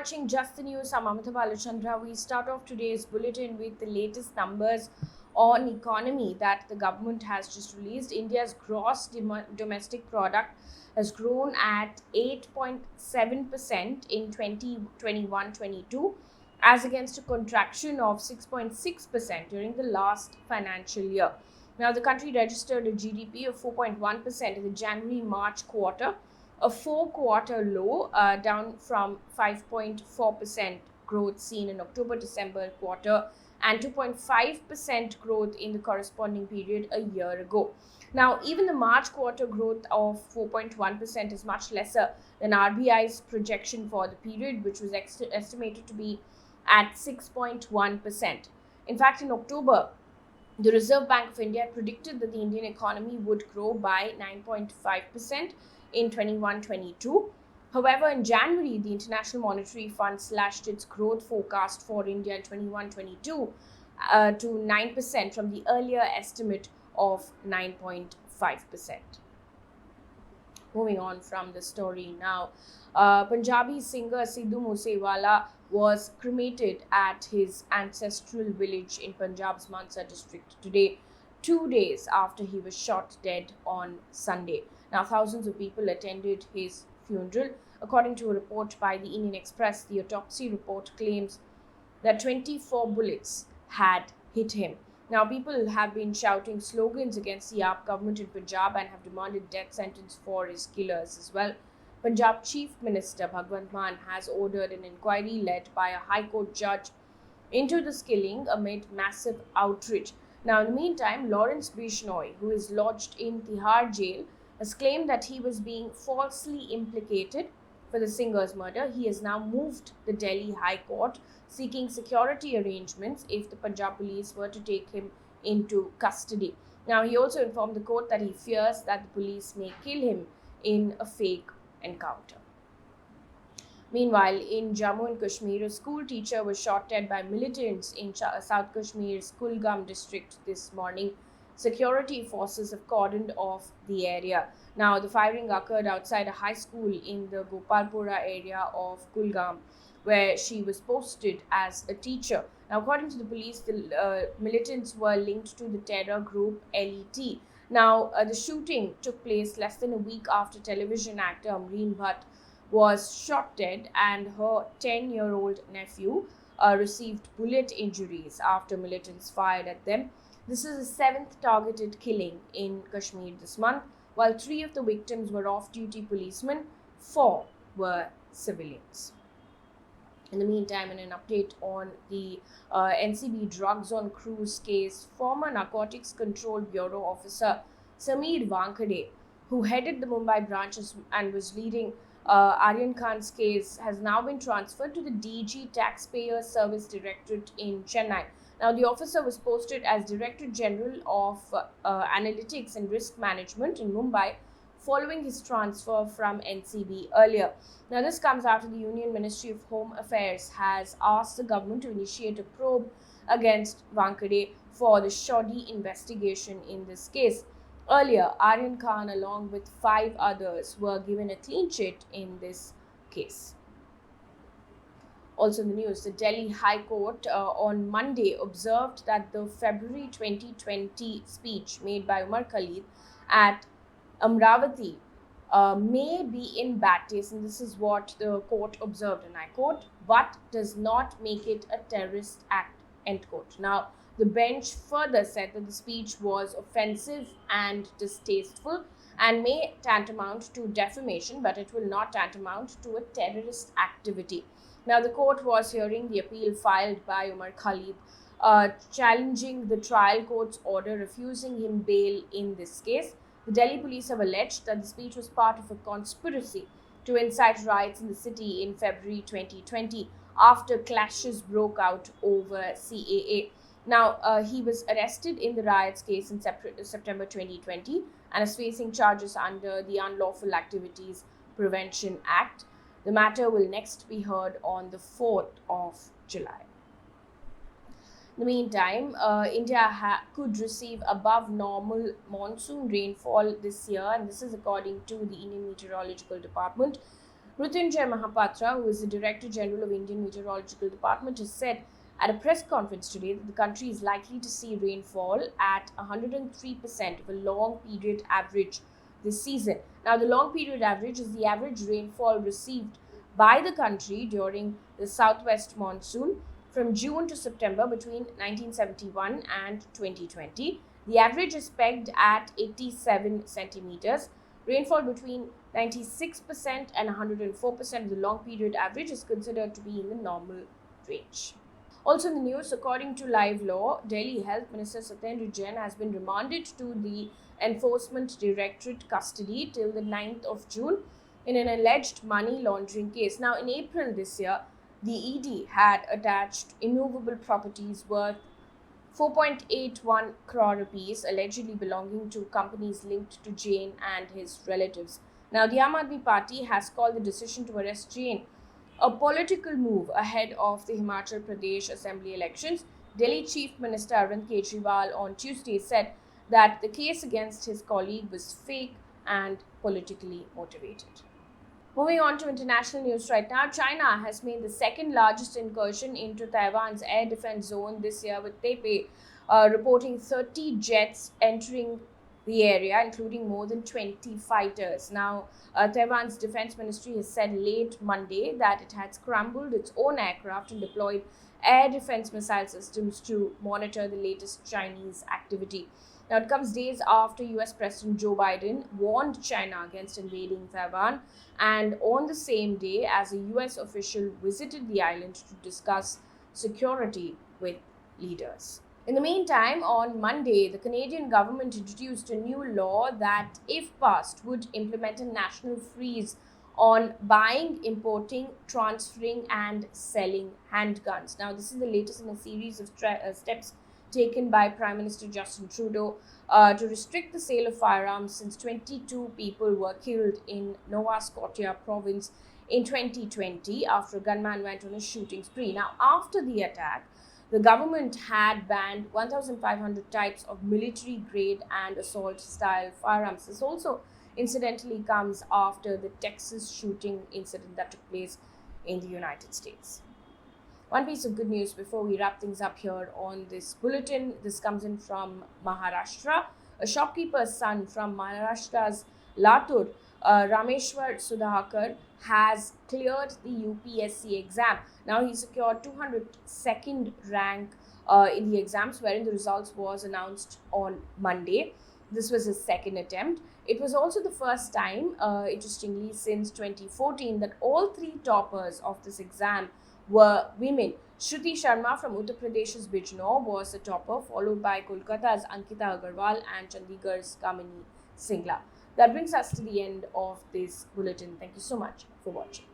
watching Just the News. I'm Amita Balachandra. We start off today's bulletin with the latest numbers on economy that the government has just released. India's gross domestic product has grown at 8.7% in 2021-22 as against a contraction of 6.6% during the last financial year. Now, the country registered a GDP of 4.1% in the January-March quarter, a four-quarter low, down from 5.4% growth seen in October-December quarter and 2.5% growth in the corresponding period a year ago. Now, even the March quarter growth of 4.1% is much lesser than RBI's projection for the period, which was estimated to be at 6.1%. In fact, in October, the Reserve Bank of India predicted that the Indian economy would grow by 9.5% in 21-22. However, in January, the International Monetary Fund slashed its growth forecast for India in 21-22 to 9% from the earlier estimate of 9.5%. Moving on from the story now, Punjabi singer Sidhu Moose Wala was cremated at his ancestral village in Punjab's Mansar district today, 2 days after he was shot dead on Sunday. Now, thousands of people attended his funeral. According to a report by the Indian Express, the autopsy report claims that 24 bullets had hit him. Now, people have been shouting slogans against the AAP government in Punjab and have demanded death sentence for his killers as well. Punjab Chief Minister Bhagwant Mann has ordered an inquiry led by a High Court judge into this killing amid massive outrage. Now, in the meantime, Lawrence Bishnoi, who is lodged in Tihar jail, has claimed that he was being falsely implicated for the singer's murder. He has now moved the Delhi High Court, seeking security arrangements if the Punjab police were to take him into custody. Now, he also informed the court that he fears that the police may kill him in a fake encounter. Meanwhile, in Jammu and Kashmir, a school teacher was shot dead by militants in South Kashmir's Kulgam district this morning. Security forces have cordoned off the area. Now, the firing occurred outside a high school in the Gopalpura area of Kulgam, where she was posted as a teacher. Now, according to the police, the militants were linked to the terror group LET. Now, the shooting took place less than a week after television actor Amreen Bhatt was shot dead and her 10-year-old nephew received bullet injuries after militants fired at them. This is the seventh targeted killing in Kashmir this month. While 3 of the victims were off-duty policemen, 4 were civilians. In the meantime, in an update on the NCB drugs on cruise case, former Narcotics Control Bureau officer Sameer Wankhede, who headed the Mumbai branches and was leading Aryan Khan's case, has now been transferred to the DG Taxpayer Service Directorate in Chennai. Now, the officer was posted as Director General of Analytics and Risk Management in Mumbai following his transfer from NCB earlier. Now, this comes after the Union Ministry of Home Affairs has asked the government to initiate a probe against Wankhede for the shoddy investigation in this case. Earlier, Aryan Khan, along with 5 others, were given a clean sheet in this case. Also in the news, the Delhi High Court on Monday observed that the February 2020 speech made by Umar Khalid at Amravati may be in bad taste, and this is what the court observed, and I quote, but does not make it a terrorist act, end quote. Now, the bench further said that the speech was offensive and distasteful and may tantamount to defamation, but it will not tantamount to a terrorist activity. Now, the court was hearing the appeal filed by Umar Khalid, challenging the trial court's order refusing him bail in this case. The Delhi police have alleged that the speech was part of a conspiracy to incite riots in the city in February 2020 after clashes broke out over CAA. Now, he was arrested in the riots case in September 2020 and is facing charges under the Unlawful Activities Prevention Act. The matter will next be heard on the 4th of July. In the meantime, India could receive above normal monsoon rainfall this year, and this is according to the Indian Meteorological Department. Mrutyunjay Mahapatra, who is the Director General of Indian Meteorological Department, has said at a press conference today that the country is likely to see rainfall at 103% of a long period average this season. Now, the long period average is the average rainfall received by the country during the southwest monsoon from June to September between 1971 and 2020. The average is pegged at 87 centimeters. Rainfall between 96% and 104% of the long period average is considered to be in the normal range. Also in the news, according to Live Law, Delhi Health Minister Satyendar Jain has been remanded to the Enforcement Directorate custody till the 9th of June in an alleged money laundering case. Now, in April this year, the ED had attached immovable properties worth 4.81 crore rupees allegedly belonging to companies linked to Jain and his relatives. Now, the Aam Aadmi Party has called the decision to arrest Jain a political move ahead of the Himachal Pradesh Assembly elections. Delhi Chief Minister Aryan Khan on Tuesday said that the case against his colleague was fake and politically motivated. Moving on to international news right now, China has made the second largest incursion into Taiwan's air defense zone this year, with Taipei reporting 30 jets entering the area, including more than 20 fighters. Now, Taiwan's defense ministry has said late Monday that it had scrambled its own aircraft and deployed air defense missile systems to monitor the latest Chinese activity. Now, it comes days after US President Joe Biden warned China against invading Taiwan, and on the same day as a US official visited the island to discuss security with leaders. In the meantime, on Monday, the Canadian government introduced a new law that, if passed, would implement a national freeze on buying, importing, transferring, and selling handguns. Now, this is the latest in a series of steps taken by Prime Minister Justin Trudeau to restrict the sale of firearms, since 22 people were killed in Nova Scotia province in 2020 after a gunman went on a shooting spree. Now, after the attack, the government had banned 1,500 types of military-grade and assault-style firearms. This also incidentally comes after the Texas shooting incident that took place in the United States. One piece of good news before we wrap things up here on this bulletin. This comes in from Maharashtra. A shopkeeper's son from Maharashtra's Latur, Rameshwar Sudhakar, has cleared the UPSC exam. Now, he secured 202nd rank in the exams, wherein the results was announced on Monday. This was his second attempt. It was also the first time, interestingly, since 2014 that all three toppers of this exam were women. Shruti Sharma from Uttar Pradesh's Bijnor was the topper, followed by Kolkata's Ankita Agarwal and Chandigarh's Kamini Singla. That brings us to the end of this bulletin. Thank you so much for watching.